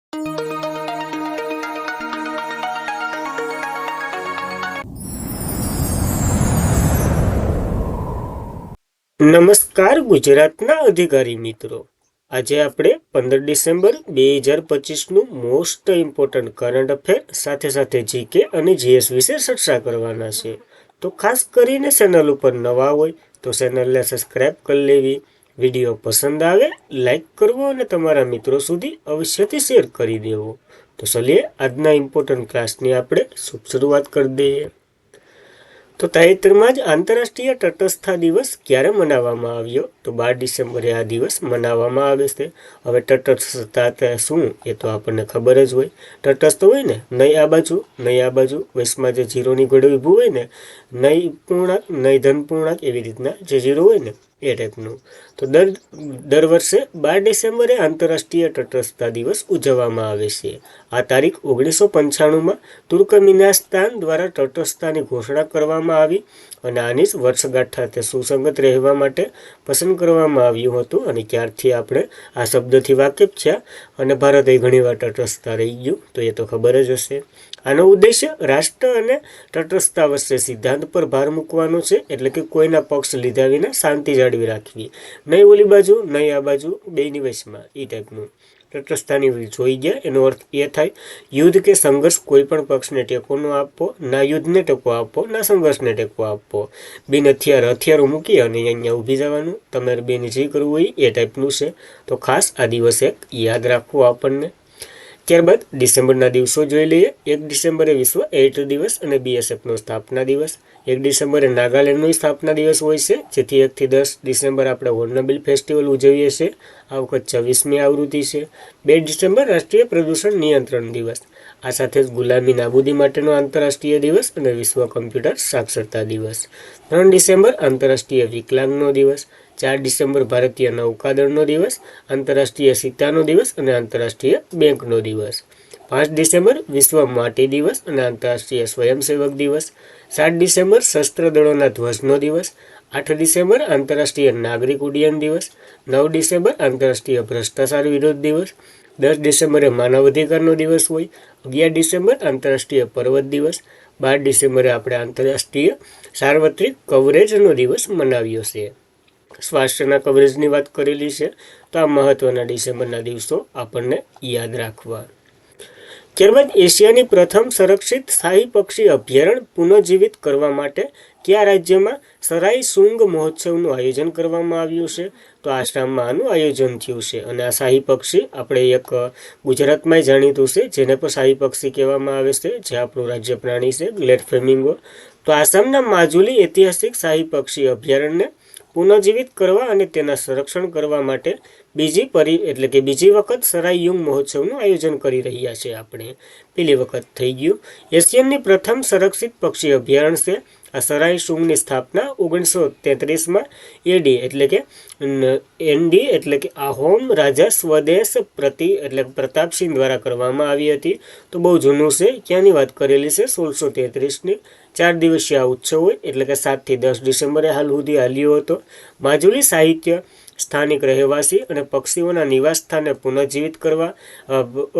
નમસ્કાર ગુજરાતના અધિકારી મિત્રો, આજે આપણે 15 ડિસેમ્બર 2025નું મોસ્ટ ઇમ્પોર્ટન્ટ કરંટ અફેર સાથે સાથે જીકે અને જીએસ વિશે ચર્ચા કરવાના છે. તો ખાસ કરીને ચેનલ ઉપર નવા હોય તો ચેનલને સબસ્ક્રાઈબ કરી લેવી, વિડીયો પસંદ આવે લાઈક કરવો અને તમારા મિત્રો સુધી અવશ્યથી શેર કરી દેવો. તો ચલીએ આજના ઇમ્પોર્ટન્ટ ક્લાસની આપણે શુભ શરૂઆત કરી દઈએ. તો તાજેતરમાં જ આંતરરાષ્ટ્રીય તટસ્થતા દિવસ ક્યારે મનાવવામાં આવ્યો? તો 12 ડિસેમ્બરે આ દિવસ મનાવવામાં આવે છે. હવે તટસ્થતા શું એ તો આપણને ખબર જ હોય. તટસ્થ હોય ને, નહીં આ બાજુ નહીં આ બાજુ, વચમાં જે ઝીરોની ઘોડે ઊભું હોય ને, નહીં પૂર્ણાંક નહીં ધન પૂર્ણાંક, એવી રીતના જે ઝીરો હોય ને એ ટાઈપનું. તો દર વર્ષે 12 ડિસેમ્બરે આંતરરાષ્ટ્રીય તટસ્થતા દિવસ ઉજવવામાં આવે છે. આ તારીખ 1995માં તુર્કમેનિસ્તાન દ્વારા તટસ્થતાની ઘોષણા કરવામાં આવી અને આની જ વર્ષગાંઠ સાથે સુસંગત રહેવા માટે પસંદ કરવામાં આવ્યું હતું. અને ત્યારથી આપણે આ શબ્દથી વાકેફ થયા અને ભારતે ઘણીવાર તટસ્થતા રહી ગયું, તો એ તો ખબર જ હશે. આનો ઉદ્દેશ્ય રાષ્ટ્ર અને તટસ્થતા વચ્ચે સિદ્ધાંત પર ભાર મૂકવાનો છે, એટલે કે કોઈના પક્ષ લીધા વિના શાંતિ જાળવી રાખવી, નહીં ઓલી બાજુ નહીં આ બાજુ, બેની વચમાં, એ ટાઈપનું. તટસ્થતાની જોઈ ગયા એનો અર્થ એ થાય યુદ્ધ કે સંઘર્ષ કોઈ પણ પક્ષને ટેકો ન આપવો, ના યુદ્ધને ટેકો આપવો, ના સંઘર્ષને ટેકો આપવો. બિન હથિયારો મૂકી અને અહીંયા ઊભી જવાનું, તમારે બેન જે કરવું હોય એ ટાઈપનું છે. તો ખાસ આ દિવસે યાદ રાખવું આપણને. ત્યારબાદ ડિસેમ્બરના દિવસો જોઈ લઈએ. 1 ડિસેમ્બરે વિશ્વ એઇડ્સ દિવસ અને બીએસએફનો સ્થાપના દિવસ. 1 ડિસેમ્બરે નાગાલેન્ડનો સ્થાપના દિવસ હોય છે, જેથી 1 થી 10 ડિસેમ્બર આપણે હોર્નબિલ ફેસ્ટિવલ ઉજવીએ છીએ. આ વખત 26મી આવૃત્તિ છે. 2 ડિસેમ્બર રાષ્ટ્રીય પ્રદૂષણ નિયંત્રણ દિવસ. આ સાથે જ ગુલામી નાબૂદી માટેનો આંતરરાષ્ટ્રીય દિવસ અને વિશ્વ કમ્પ્યુટર સાક્ષરતા દિવસ. 3 ડિસેમ્બર આંતરરાષ્ટ્રીય વિકલાંગનો દિવસ. 4 ડિસેમ્બર ભારતીય નૌકાદળનો દિવસ, આંતરરાષ્ટ્રીય સીતાનો દિવસ અને આંતરરાષ્ટ્રીય બેંકનો દિવસ. 5 ડિસેમ્બર વિશ્વ માટી દિવસ અને આંતરરાષ્ટ્રીય સ્વયંસેવક દિવસ. 7 ડિસેમ્બર સશસ્ત્ર દળોના ધ્વજનો દિવસ. 8 ડિસેમ્બર આંતરરાષ્ટ્રીય નાગરિક ઉડ્ડયન દિવસ. 9 ડિસેમ્બર આંતરરાષ્ટ્રીય ભ્રષ્ટાચાર વિરોધ દિવસ. 10 ડિસેમ્બરે માનવ અધિકારનો દિવસ હોય. 11 ડિસેમ્બર આંતરરાષ્ટ્રીય પર્વત દિવસ. 12 ડિસેમ્બરે આપણે આંતરરાષ્ટ્રીય સાર્વત્રિક કવરેજનો દિવસ મનાવ્યો છે. સ્વાસ્થ્યના કવરેજની વાત કરેલી છે, તો આ મહત્વના ડિસેમ્બરના દિવસો આપણને યાદ રાખવા. ત્યારબાદ એશિયાની પ્રથમ સંરક્ષિત સ્થાયી પક્ષી અભયારણ્ય પુનઃજીવિત કરવા માટે કયા રાજ્યમાં સરાઈ શુંગ મહોત્સવનું આયોજન કરવામાં આવ્યું છે? તો આસામમાં આનું આયોજન થયું છે. અને આ શાહી પક્ષી આપણે એક ગુજરાતમાં જાણીતું છે, જેને પણ શાહી પક્ષી કહેવામાં આવે છે, જે આપણું રાજ્ય પ્રાણી છે, ગ્લેડ ફ્લેમિંગો. તો આસામના માજુલી ઐતિહાસિક શાહી પક્ષી અભયારણ્યને પુનઃજીવિત કરવા અને તેના સંરક્ષણ કરવા માટે બીજી વખત સરાઈ યુંગ મહોત્સવનું આયોજન કરી રહ્યા છે. આપણે પેલી વખત થઈ ગયું. એશિયનની પ્રથમ સંરક્ષિત પક્ષી અભયારણ્ય છે. આ સરાઈ શુંગની સ્થાપના 1933માં એનડી એટલે કે આહોમ રાજા સ્વદેશ પ્રતાપસિંહ દ્વારા કરવામાં આવી હતી. તો બહુ જૂનું છે. ક્યાંની વાત કરેલી છે? 1633ની. 4 દિવસીય આ ઉત્સવ હોય, એટલે કે 7 થી 10 ડિસેમ્બરે હાલ સુધી હાલ્યો હતો. માજુલી સાહિત્ય, સ્થાનિક રહેવાસી અને પક્ષીઓના નિવાસ સ્થાનને પુનઃજીવિત કરવા,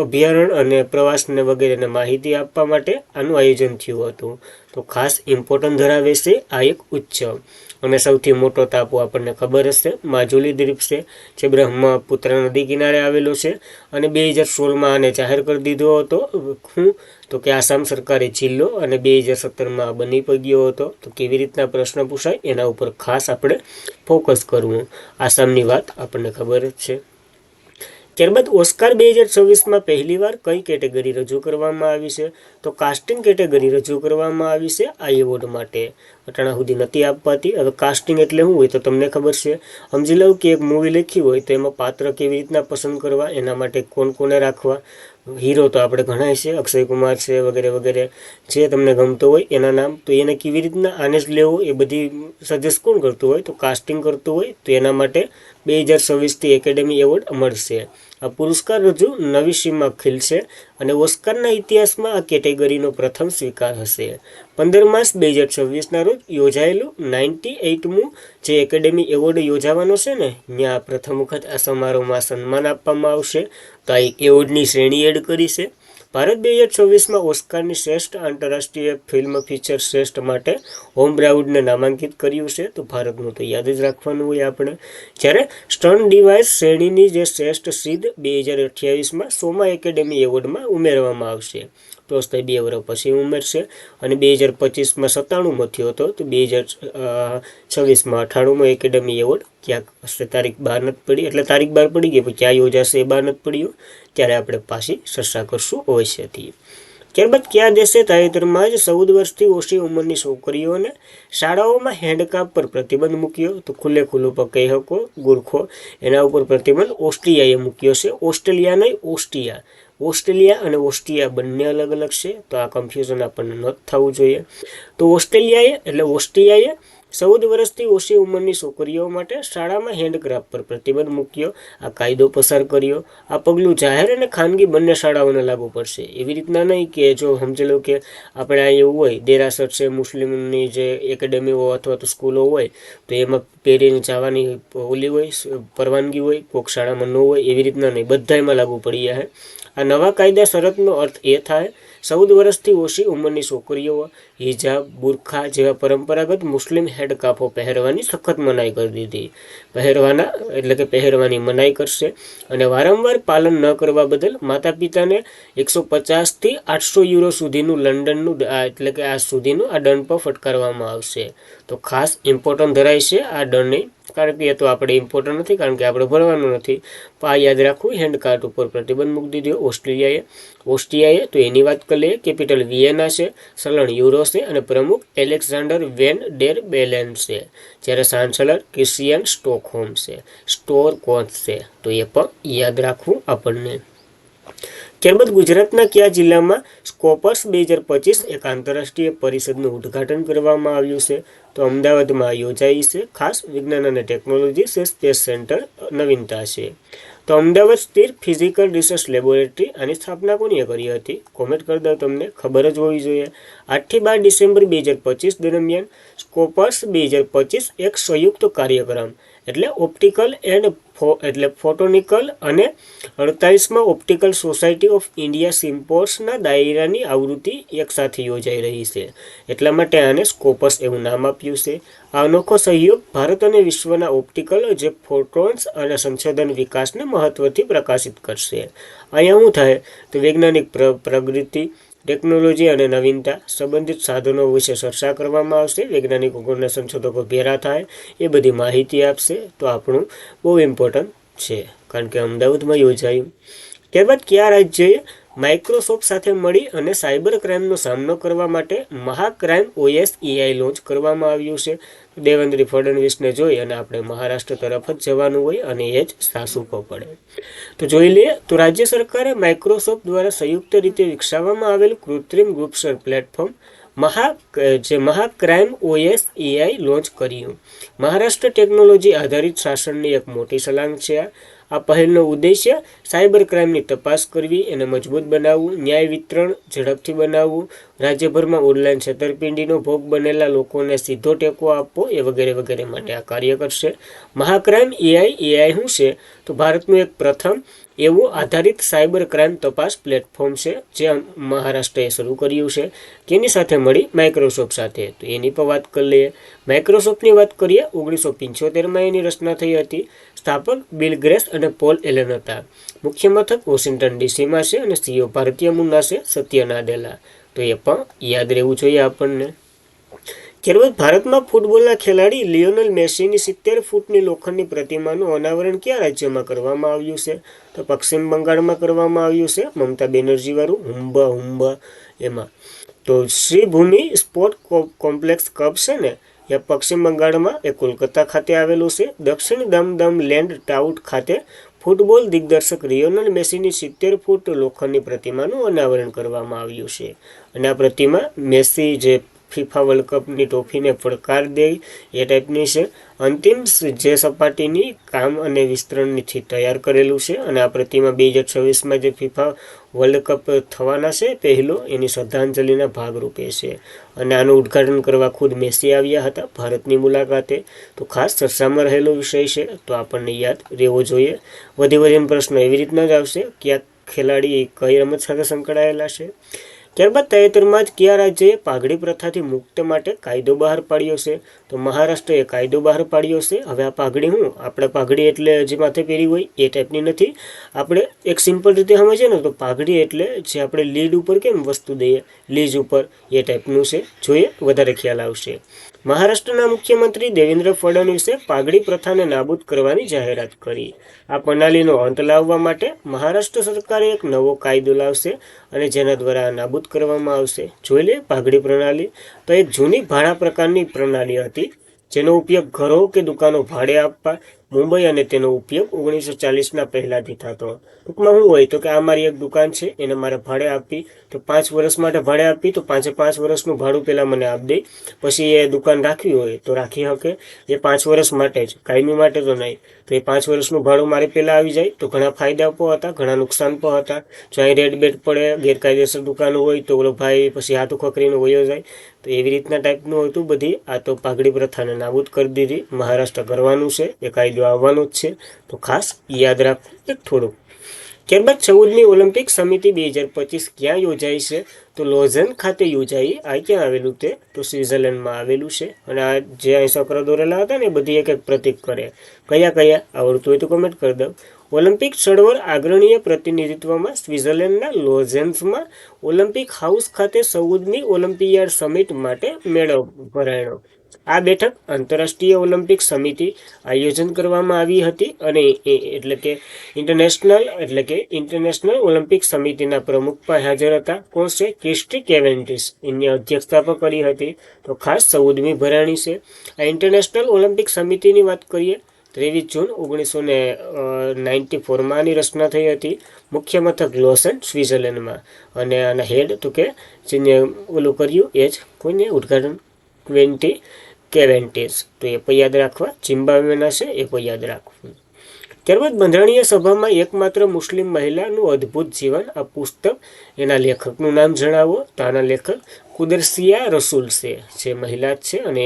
અભયારણ્ય અને પ્રવાસને વગેરેને માહિતી આપવા માટે આનું આયોજન થયું હતું. તો ખાસ ઇમ્પોર્ટન્ટ ધરાવે છે આ એક ઉત્સવ. અને સૌથી મોટો ટાપુ આપણને ખબર હશે, માજુલી દ્વીપ છે, જે બ્રહ્મપુત્ર નદી કિનારે આવેલો છે. અને 2016માં આને જાહેર કરી દીધો હતો. તો કે આસામ સરકારે જિલ્લો, અને 2017માં બની ગયો હતો. તો કેવી રીતના પ્રશ્ન પૂછાય એના ઉપર ખાસ આપણે ફોકસ કરવું. આસામની વાત આપણને ખબર જ છે. ત્યારબાદ ઓસ્કાર 2024માં પહેલીવાર કઈ કેટેગરી રજૂ કરવામાં આવી છે? તો કાસ્ટિંગ કેટેગરી રજૂ કરવામાં આવી છે આ એવોર્ડ માટે. અટાણા સુધી નથી આપવાતી. હવે કાસ્ટિંગ એટલે શું હોય તો તમને ખબર છે. સમજી લઉં કે એક મૂવી લખી હોય તો એમાં પાત્ર કેવી રીતના પસંદ કરવા, એના માટે કોને રાખવા. હીરો તો આપણે ઘણા છે, અક્ષય કુમાર છે વગેરે વગેરે, જે તમને ગમતો હોય એના નામ. તો એને કેવી રીતના આને જ લેવો એ બધી સજેસ્ટ કોણ કરતું હોય? તો કાસ્ટિંગ કરતું હોય. તો એના માટે 2024થી એકેડેમી એવોર્ડ મળશે. આ પુરસ્કાર રજૂ નવી સીમા ખીલશે અને ઓસ્કારના ઇતિહાસમાં આ કેટેગરીનો પ્રથમ સ્વીકાર હશે. 15 માર્ચ 2026ના રોજ યોજાયેલું 98મું જે એકેડેમી એવોર્ડ યોજાવાનો છે ને, ત્યાં પ્રથમ વખત આ સમારોહમાં સન્માન આપવામાં આવશે. તો આ એવોર્ડની શ્રેણી એડ કરી છે. ભારત 2026માં ઓસ્કારની શ્રેષ્ઠ આંતરરાષ્ટ્રીય ફિલ્મ ફીચર શ્રેષ્ઠ માટે હોમ બ્રાઉડને નામાંકિત કર્યું છે. તો ભારતનું તો યાદ જ રાખવાનું હોય આપણે. જ્યારે સ્ટન ડિવાઇસ શ્રેણીની જે શ્રેષ્ઠ સિદ્ધ 2028માં 100મા એકેડેમી એવોર્ડમાં ઉમેરવામાં આવશે. તો 2 વર્ષ પછી ઉમેરશે અને 2025માં 97મો થયો હતો. તો 2026માં 98મો એકેડેમી એવોર્ડ ક્યાંક તારીખ બહાર નથી પડી, એટલે તારીખ બહાર પડી ગઈ, પણ ક્યાં યોજાશે એ બહાર નથી પડ્યું. ત્યારે આપણે પાછી ચર્ચા કરશું અવશ્યથી. ત્યારબાદ કયા દેશે તાજેતરમાં જ 14 વર્ષથી ઓછી ઉંમરની છોકરીઓને શાળાઓમાં હેન્ડકાપ પર પ્રતિબંધ મૂક્યો? તો ખુલ્લું પર કહી શકો ગુરખો, એના ઉપર પ્રતિબંધ ઓસ્ટ્રિયાએ મૂક્યો છે. ઓસ્ટ્રેલિયા નહીં, ઓસ્ટ્રિયા. ઓસ્ટ્રેલિયા અને ઓસ્ટ્રિયા બંને અલગ અલગ છે, તો આ કન્ફ્યુઝન આપણને ન થવું જોઈએ. તો ઓસ્ટ્રિયાએ 14 વર્ષથી ઓછી ઉંમરની છોકરીઓ માટે શાળામાં હેન્ડક્રાફ્ટ પર પ્રતિબંધ મૂક્યો. આ કાયદો પસાર કર્યો. આ પગલું જાહેર અને ખાનગી બંને શાળાઓને લાગુ પડશે. એવી રીતના નહીં કે જો સમજી લો કે આપણે આ એવું હોય, દેરાસર છે, મુસ્લિમની જે એકેડેમીઓ અથવા તો સ્કૂલો હોય, તો એમાં પહેરીને જવાની ઓલી હોય, પરવાનગી હોય, કોઈક શાળામાં ન હોય. એવી રીતના નહીં, બધા એમાં લાગુ પડી જાય. આ નવા કાયદા શરતનો અર્થ એ થાય 14 વર્ષથી ઓછી ઉંમરની છોકરીઓ હિજાબ, બુરખા જેવા પરંપરાગત મુસ્લિમ હેડકાફો પહેરવાની સખત મનાઈ કરી દીધી. પહેરવાની મનાઈ કરશે અને વારંવાર પાલન ન કરવા બદલ માતા પિતાને 150થી 800 યુરો સુધીનું લંડનનું આ સુધીનું આ દંડ પર ફટકારવામાં આવશે. તો ખાસ ઇમ્પોર્ટન્ટ ધરાય છે આ દંડની, કારણ કે એ તો આપણે ઇમ્પોર્ટન્ટ નથી, કારણ કે આપણે ભરવાનું નથી. પણ આ યાદ રાખવું, હેન્ડકાર્ટ ઉપર પ્રતિબંધ મૂકી દીધો ઓસ્ટ્રિયાએ. તો એની વાત કરી લઈએ. કેપિટલ વિયેના છે, ચલણ યુરો છે અને પ્રમુખ એલેક્ઝાન્ડર વેન ડેર બેલેન છે. જ્યારે ચાન્સલર ક્રિસ્ટિયન સ્ટોકહોમ છે, સ્ટોર કોન્સ છે. તો એ પણ યાદ રાખવું આપણને. ત્યારબાદ ગુજરાતના કયા જિલ્લામાં સ્કોપર્સ 2025 એક આંતરરાષ્ટ્રીય પરિષદનું ઉદ્ઘાટન કરવામાં આવ્યું છે? તો અમદાવાદમાં યોજાઈ છે. ખાસ વિજ્ઞાન અને ટેકનોલોજી છે, સ્પેસ સેન્ટર નવીનતા છે. તો અમદાવાદ સ્થિત ફિઝિકલ રિસર્ચ લેબોરેટરી આની સ્થાપના કોઈએ કરી હતી? કોમેન્ટ કરી દો, તમને ખબર જ હોવી જોઈએ. 8થી 12 ડિસેમ્બર 2025 દરમિયાન સ્કોપર્સ 2025 એક સંયુક્ત કાર્યક્રમ ઓપ્ટિકલ એન્ડ ફોટોનિકલ અને 48માં ઓપ્ટિકલ સોસાયટી ઓફ ઇન્ડિયા સિમ્પોર્સના દાયરાની આવૃત્તિ એક સાથે યોજાઈ રહી છે. એટલા માટે આને સ્કોપસ એવું નામ આપ્યું છે. આ અનોખો સહયોગ ભારત અને વિશ્વના ઓપ્ટિકલ જે ફોટોન્સ અને સંશોધન વિકાસને મહત્વથી પ્રકાશિત કરશે. અહીંયા શું થાય તો વૈજ્ઞાનિક પ્રગતિ, ટેકનોલોજી અને નવીનતા સંબંધિત સાધનો વિશે ચર્ચા કરવામાં આવશે. વૈજ્ઞાનિકો અને સંશોધકો ભેગા થાય, એ બધી માહિતી આપશે. તો આપણું બહુ ઇમ્પોર્ટન્ટ છે, કારણ કે અમદાવાદમાં યોજાયું. ત્યારબાદ કયા રાજ્યએ માઇક્રોસોફ્ટ સાથે મળી અને સાયબર ક્રાઇમનો સામનો કરવા માટે મહાક્રાઇમ OS AI લોન્ચ કરવામાં આવ્યું છે? દેવેન્દ્ર ફડણવીસને જોઈ અને આપણે મહારાષ્ટ્ર તરફ જ જવાનું હોય અને એ જ સાસુ પડે. તો જોઈ લઈએ. તો રાજ્ય સરકારે માઇક્રોસોફ્ટ દ્વારા સંયુક્ત રીતે વિકસાવવામાં આવેલ કૃત્રિમ ગુપ્તચર પ્લેટફોર્મ મહાક્રાઇમ OS AI લોન્ચ કર્યું. મહારાષ્ટ્ર ટેકનોલોજી આધારિત શાસનની એક મોટી છલાંગ છે. આ પહેલનો ઉદ્દેશ્ય સાયબર ક્રાઇમની તપાસ કરવી, એને મજબૂત બનાવવું, ન્યાય વિતરણ ઝડપથી બનાવવું, રાજ્યભરમાં ઓનલાઈન છેતરપિંડીનો ભોગ બનેલા લોકોને સીધો ટેકો આપવો, એ વગેરે વગેરે માટે આ કાર્ય કરશે. મહાક્રાઇમ AI શું છે? તો ભારતનું એક પ્રથમ એવું આધારિત સાયબર ક્રાઇમ તપાસ પ્લેટફોર્મ છે, જે મહારાષ્ટ્રએ શરૂ કર્યું છે. કેની સાથે મળી? માઇક્રોસોફ્ટ સાથે. તો એની પર વાત કરી લઈએ. માઇક્રોસોફ્ટની વાત કરીએ. 1975માં એની રચના થઈ હતી. સ્થાપક બિલ ગેટ્સ અને પોલ એલન હતા. મુખ્ય મથક વોશિંગ્ટન DCમાં છે અને CEO ભારતીય મૂળના છે, સત્ય નાદેલા. તો એ પણ યાદ રહેવું જોઈએ આપણને. ત્યારબાદ ભારતમાં ફૂટબોલના ખેલાડી લિયોનેલ મેસીની 70 ફૂટની લોખંડની પ્રતિમાનું અનાવરણ કયા રાજ્યમાં કરવામાં આવ્યું છે? તો પશ્ચિમ બંગાળમાં કરવામાં આવ્યું છે. મમતા બેનર્જીવાળું હુંબા એમાં. તો શ્રીભૂમિ સ્પોર્ટ કોમ્પ્લેક્સ કપ છે ને, એ પશ્ચિમ બંગાળમાં એ કોલકાતા ખાતે આવેલું છે. દક્ષિણ દમદમ લેન્ડ ટાઉટ ખાતે ફૂટબોલ દિગ્દર્શક લિયોનેલ મેસીની 70 ફૂટ લોખંડની પ્રતિમાનું અનાવરણ કરવામાં આવ્યું છે. અને આ પ્રતિમા મેસી જે ફિફા વર્લ્ડ કપની ટ્રોફીને પડકાર દે એ ટાઈપની છે. અંતિમ જે સપાટીની કામ અને વિસ્તરણથી તૈયાર કરેલું છે અને આ પ્રતિમા 2026માં જે ફિફા વર્લ્ડ કપ થવાના છે પહેલો એની શ્રદ્ધાંજલિના ભાગરૂપે છે. અને આનું ઉદ્ઘાટન કરવા ખુદ મેસી આવ્યા હતા ભારતની મુલાકાતે. તો ખાસ ચર્ચામાં રહેલો વિષય છે, તો આપણને યાદ રહેવો જોઈએ. વધીને પ્રશ્નો એવી રીતના જ આવશે, કયા ખેલાડી કઈ રમત સાથે સંકળાયેલા છે. ત્યારબાદ તાજેતરમાં જ કયા રાજ્યએ પાઘડી પ્રથાથી મુક્ત માટે કાયદો બહાર પાડ્યો છે? તો મહારાષ્ટ્રએ કાયદો બહાર પાડ્યો છે. હવે આ પાઘડી આપણે પાઘડી એટલે જે માથે પહેરી હોય એ ટાઈપની નથી. આપણે એક સિમ્પલ રીતે સમજીએ ને તો પાઘડી એટલે જે આપણે લીડ ઉપર કેમ વસ્તુ દઈએ લીજ ઉપર એ ટાઈપનું છે. જોઈએ વધારે ખ્યાલ આવશે. મહારાષ્ટ્રના મુખ્યમંત્રી દેવેન્દ્ર ફડણવીસે પાઘડી પ્રથાને નાબૂદ કરવાની જાહેરાત કરી. આ પ્રણાલીનો અંત લાવવા માટે મહારાષ્ટ્ર સરકારે એક નવો કાયદો લાવશે અને જેના દ્વારા નાબૂદ કરવામાં આવશે. જોઈ લે પાઘડી પ્રણાલી તો એક જૂની ભાડા પ્રકારની પ્રણાલી હતી જેનો ઉપયોગ ઘરો કે દુકાનો ભાડે આપવા મુંબઈ અને તેનો ઉપયોગ 1940ના પહેલાથી થતો. ટૂંકમાં શું હોય તો કે આ મારી એક દુકાન છે એને મારે ભાડે આપવી તો 5 વર્ષ માટે ભાડે આપવી તો 5 વર્ષનું ભાડું પહેલાં મને આપી દે. પછી એ દુકાન રાખવી હોય તો રાખી શકે. એ 5 વર્ષ માટે જ, કાયમી માટે તો નહીં. તો એ 5 વર્ષનું ભાડું મારે પહેલાં આવી જાય તો ઘણા ફાયદા પણ હતા, ઘણા નુકસાન પણ હતા. જો અહીં રેડ બેટ પડે, ગેરકાયદેસર દુકાન હોય તો ઓલો ભાઈ પછી હાથું ખખરીને વયો જાય. તો એવી રીતના ટાઈપનું હતું બધી. આ તો પાઘડી પ્રથાને નાબૂદ કરી દીધી. મહારાષ્ટ્ર કરવાનું છે, એ કાયદો આવવાનો જ છે. તો ખાસ યાદ રાખવું એક થોડુંક. ત્યારબાદ 14મી ઓલિમ્પિક સમિતિ 2025 ક્યાં યોજાઈ છે? તો લોઝન ખાતે યોજાઈ. આ ક્યાં આવેલું તે? તો સ્વિટ્ઝરલેન્ડમાં આવેલું છે. અને આ જે અહીં સક્ર દોરેલા હતા ને બધી એક એક પ્રતીક કરે. કયા આવડતું હોય તો કમેન્ટ કરી દો. ઓલિમ્પિક ચળવળ અગ્રણીય પ્રતિનિધિત્વમાં સ્વિટ્ઝરલેન્ડના લોઝેન્સમાં ઓલિમ્પિક હાઉસ ખાતે 14મી ઓલિમ્પિયાડ સમિટ માટે મેળો ભરાયો. આ બેઠક આંતરરાષ્ટ્રીય ઓલિમ્પિક સમિતિ આયોજન કરવામાં આવી હતી અને એટલે કે ઇન્ટરનેશનલ ઓલિમ્પિક સમિતિના પ્રમુખ પણ હાજર હતા. કોણ છે? ક્રિસ્ટી કેવેન્ડિશ એની અધ્યક્ષતા પણ કરી હતી. તો ખાસ 14મી ભરાણી છે. આ ઇન્ટરનેશનલ ઓલિમ્પિક સમિતિની વાત કરીએ 23 જૂન 1994માં આની રચના થઈ હતી. મુખ્ય મથક લોસન સ્વિટ્ઝરલેન્ડમાં. અને આના હેડ તો કે જેને ઓલું કર્યું એ જ કોઈને ઉદ્ઘાટન કેવેન્ડિશ. તો એ પણ યાદ રાખવા. ઝિમ્બાબ્વેના છે એ પણ યાદ રાખવું. ત્યારબાદ બંધારણીય સભામાં એકમાત્ર મુસ્લિમ મહિલાનું અદ્ભુત જીવન. આ પુસ્તક એના લેખકનું નામ જણાવો. તો આના લેખક કુદરસિયા રસૂલ છે, જે મહિલા જ છે અને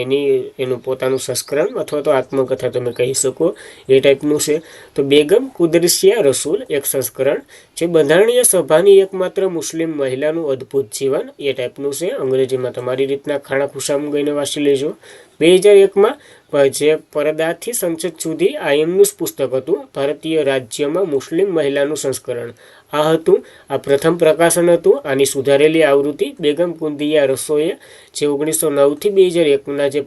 એનું પોતાનું સંસ્કરણ અથવા તો આત્મકથા તમે કહી શકો એ ટાઈપનું છે. તો બેગમ કુદરસિયા રસૂલ એક સંસ્કરણ જે બંધારણીય સભાની એકમાત્ર મુસ્લિમ મહિલાનું અદ્ભુત જીવન એ ટાઈપનું છે. અંગ્રેજીમાં તમારી રીતના ખાણા ખુશામ ગઈને વાંચી લેજો. 2001માં જે પરદાથી સંસદ સુધી આયમનું પુસ્તક હતું. ભારતીય રાજ્યમાં મુસ્લિમ મહિલાનું સંસ્કરણ આ હતું. આ પ્રથમ પ્રકાશન હતું. આની સુધારેલી આવૃત્તિ બેગમ કુદરસિયા રસૂલે જે 1909થી 2001ના જે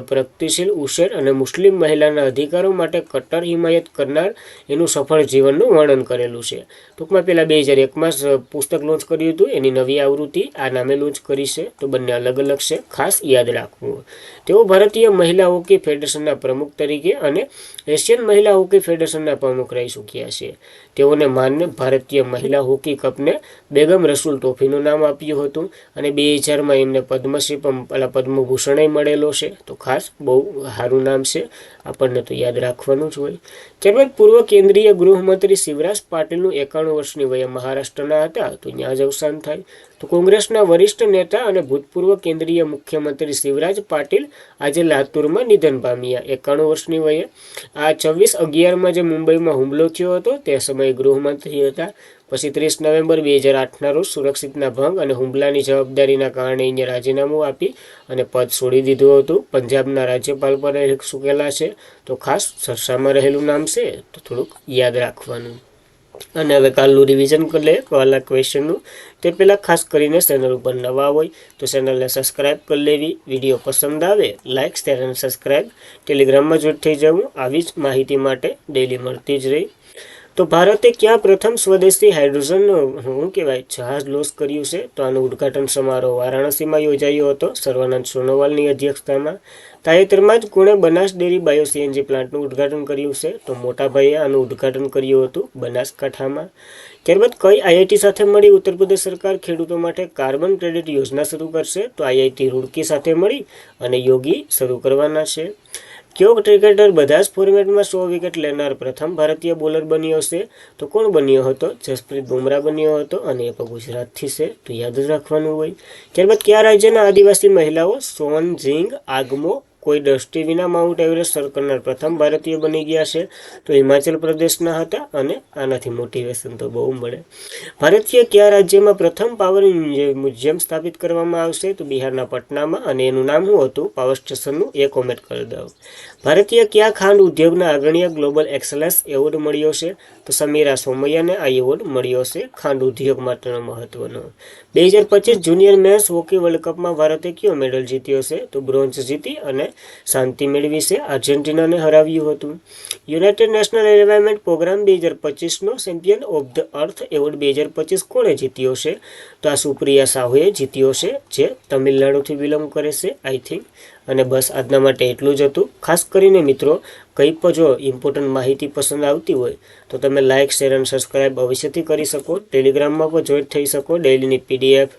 પ્રગતિશીલ ઉછેર અને મુસ્લિમ મહિલાના અધિકારો માટે કટ્ટર હિમાયત કરનાર એનું સફળ જીવનનું વર્ણન કરેલું છે. ટૂંકમાં પહેલાં 2001માં પુસ્તક લોન્ચ કર્યું હતું. એની નવી આવૃત્તિ આ નામે લોન્ચ કરી છે. તો બંને અલગ અલગ છે, ખાસ યાદ રાખવું. તેઓ ભારતીય મહિલા હોકી ફેડરેશનના પ્રમુખ તરીકે અને એશિયન મહિલા હોકી ફેડરેશનના પ્રમુખ રહી ચૂક્યા છે. તેઓને માન્ય ભારતીય મહિલા હોકી કપને બેગમ રસૂલ ટ્રોફીનું નામ આપ્યું હતું. અને 2000માં એમને પદ્મભૂષણ મળેલો છે. તો ખાસ બહુ સારું નામ છે, આપણને તો યાદ રાખવાનું જ હોય. ત્યારબાદ પૂર્વ કેન્દ્રીય ગૃહમંત્રી શિવરાજ પાટીલનું 91 વર્ષની વયે મહારાષ્ટ્રના હતા. તો ત્યાં જ અવસાન થાય. તો કોંગ્રેસના વરિષ્ઠ નેતા અને ભૂતપૂર્વ કેન્દ્રીય મુખ્યમંત્રી શિવરાજ પાટીલ આજે લાતુરમાં નિધન પામ્યા 91 વર્ષની વયે. આ 24/11માં જે મુંબઈમાં હુમલો થયો હતો તે સમયે ગૃહમંત્રી હતા. પછી 30 નવેમ્બર 2008ના રોજ સુરક્ષિતના ભંગ અને હુમલાની જવાબદારીના કારણે એને રાજીનામું આપી અને પદ છોડી દીધું હતું. પંજાબના રાજ્યપાલ પર ચૂકેલા છે. તો ખાસ ચર્ચામાં રહેલું નામ છે, તો થોડુંક યાદ રાખવાનું. અને હવે કાલનું રિવિઝન કરી લે વાલા ક્વેશ્ચનનું. તે પહેલાં ખાસ કરીને ચેનલ ઉપર નવા હોય તો ચેનલને સબસ્ક્રાઈબ કરી લેવી. વિડીયો પસંદ આવે લાઇક શેર અને સબસ્ક્રાઈબ. ટેલિગ્રામમાં જોઈન્ટ થઈ જવું. આવી જ માહિતી માટે ડેલી મળતી જ રહી. તો ભારતે ક્યાં પ્રથમ સ્વદેશી હાઇડ્રોજન જહાજ લોન્ચ કર્યું છે? તો આનું ઉદ્ઘાટન સમારોહ વારાણસીમાં યોજાયો હતો સર્વાનંદ સોનોવાલની અધ્યક્ષતામાં. તાજેતરમાં જ કોણે બનાસ ડેરી બાયો સીએનજી પ્લાન્ટનું ઉદ્ઘાટન કર્યું છે? તો મોટાભાઈએ આનું ઉદ્ઘાટન કર્યું હતું બનાસકાંઠામાં. ત્યારબાદ કઈ આઈઆઈટી સાથે મળી ઉત્તર પ્રદેશ સરકાર ખેડૂતો માટે કાર્બન ક્રેડિટ યોજના શરૂ કરશે? તો આઈઆઈટી રૂડકી સાથે મળી અને યોગી શરૂ કરવાના છે. કયો ક્રિકેટર બધા જ ફોર્મેટમાં 100 વિકેટ લેનાર પ્રથમ ભારતીય બોલર બન્યો છે? તો કોણ બન્યો હતો? જસપ્રીત બુમરાહ બન્યો હતો અને એ પણ ગુજરાતથી છે, તો યાદ જ રાખવાનું હોય. ત્યારબાદ કયા રાજ્યના આદિવાસી મહિલાઓ સોનજિંગ આગમો કોઈ દ્રષ્ટિ વિના માઉન્ટ એવરેસ્ટ સર કરનાર પ્રથમ ભારતીય બની ગયા છે? તો હિમાચલ પ્રદેશના હતા અને આનાથી મોટિવેશન તો બહુ મળે. ભારતીય કયા રાજ્યમાં પ્રથમ પાવર મ્યુઝિયમ સ્થાપિત કરવામાં આવશે? તો બિહારના પટનામાં, અને એનું નામ શું હતું? પાવર સ્ટેશનનું એ કોમેન્ટ કરી દો. ભારતીય કયા ખાંડ ઉદ્યોગના અગ્રણીય ગ્લોબલ એક્સલન્સ એવોર્ડ મળ્યો છે? તો સમીરા સોમૈયાને આ એવોર્ડ મળ્યો છે ખાંડ ઉદ્યોગ માટેનો મહત્વનો. 2025 જુનિયર મેન્સ હોકી વર્લ્ડ કપમાં ભારતે કયો મેડલ જીત્યો છે? તો બ્રોન્ઝ જીતી અને શાંતિ મેળવી છે. આર્જેન્ટિનાને હરાવ્યું હતું. યુનાઇટેડ નેશનલ એન્વાયરમેન્ટ પ્રોગ્રામ 2025નો champion of the earth award 2025 કોણે જીત્યો છે? તો આ સુપ્રિયા સાહુએ જીત્યો છે, જે તમિલનાડુથી બિલોંગ કરે છે આઈ થિંક. અને બસ આજના માટે એટલું જ હતું. ખાસ કરીને મિત્રો કંઈ પણ જો ઇમ્પોર્ટન્ટ માહિતી પસંદ આવતી હોય તો તમે લાઇક, શેર અને સબસ્ક્રાઈબ અવશ્યથી કરી શકો. ટેલિગ્રામમાં પણ જોઈન થઈ શકો. ડેઇલીની પીડીએફ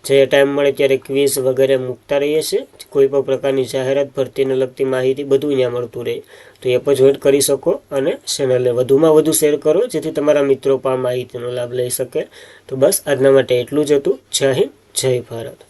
જે ટાઈમ મળે ત્યારે ક્વિઝ વગેરે મૂકતા રહીએ છીએ. કોઈ પણ પ્રકારની જાહેરાત, ભરતીને લગતી માહિતી બધું અહીંયા મળતું રહે, તો એ પણ જોઈન કરી શકો. અને ચેનલને વધુમાં વધુ શેર કરો જેથી તમારા મિત્રો પણ માહિતીનો લાભ લઈ શકે. તો બસ આજના માટે એટલું જ હતું. જય હિન્દ, જય ભારત.